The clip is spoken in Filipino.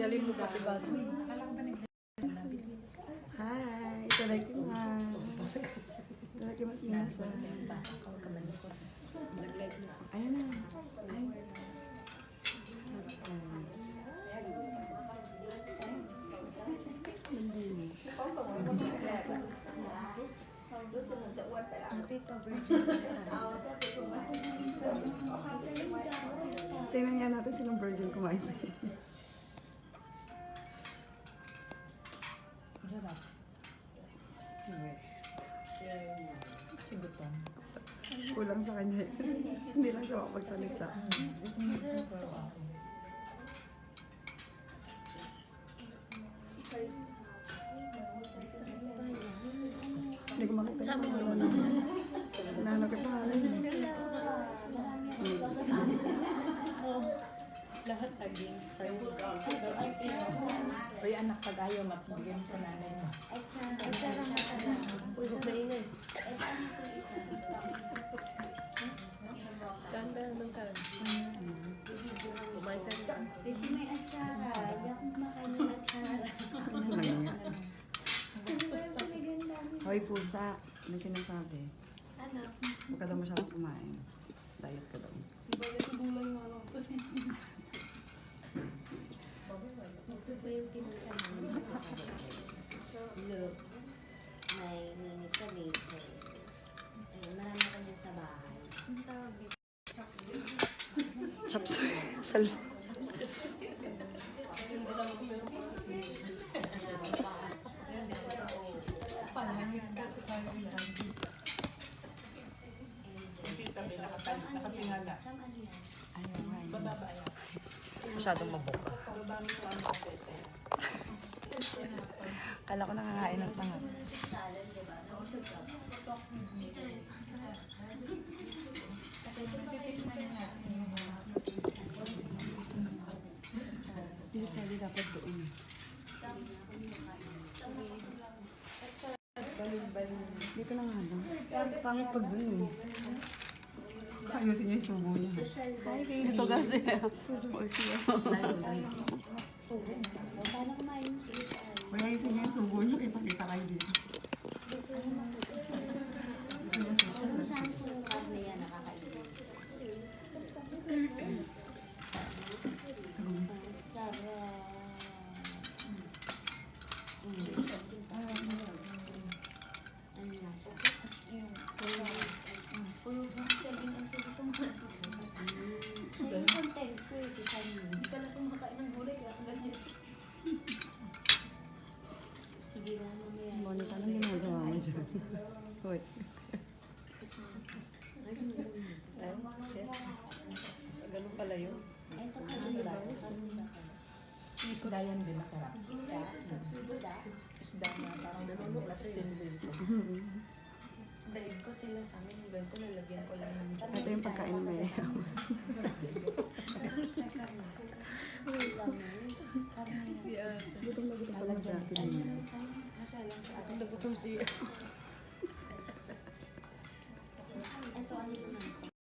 Galing mo pati baso. Hi, itadakimasu. Itadakimasu minasan. Ayan na. Ay. Tingnan nga natin silang virgin kumain sa inyo. Kasi gutom. Kulang sa kanya. Hindi lang siya makapagsalita. Hindi ko makita yung pangalan. Nahanap ko yung pangalan. Lahat naging sa'yo. Uy, anak, pag ayaw magbigyan sa nanay mo. Uy, huwag maingay. Ganda naman ka. Kumain ka rin. Kasi may atsara. Hindi ako kumakain ng atsara. Hoy, pusa. Ano sinasabi? Ano? Huwag ka daw masyadong kumain. Diet ka daw. Ito po yung pinagsasabi. Look, may minute ka later. Ayun, marami kami sa bahay. Ang tawag dito? Chopsuy. Salva. Panangit ka sa tayo yan. Kita may nakatingala. Saan yan? Ayun, ayun. Bababa yan. Masyadong mabuka. Bababa mo ang kapete. Kala ko nakakain ng tanga. Hindi tayo dapat doon. Dito na nga lang. Pangit pag doon eh. Ayusin niya yung subo niya. Hi baby. Ito kasi. Subo siya. Paano kumain si Ita? Wala ayusin niya yung subo niya. Ipakita kayo dito. Kung saan po yung karne yan nakakainin? Sarap. Ano yan? Yung sabihin ang sabi ko mga siya yung content ko eh, si Sanyo. Hindi ka na kumakain ng gulay, kaya ako ganyan. Sige na, mamaya. Monica, anong ginagawa mo dyan? Hoy. Ganun pala yun. Ito ka din ba? Isda yan din masarap. Isda? Isda? Isda na parang naluluklat sa tinbil ko. Dahil ko sila sa amin, yung ganito lalagyan ko lang ng Ito yung pagkain na may Gutom na gutom pala sa atin. Masaya lang sa akin. Nagutom siya.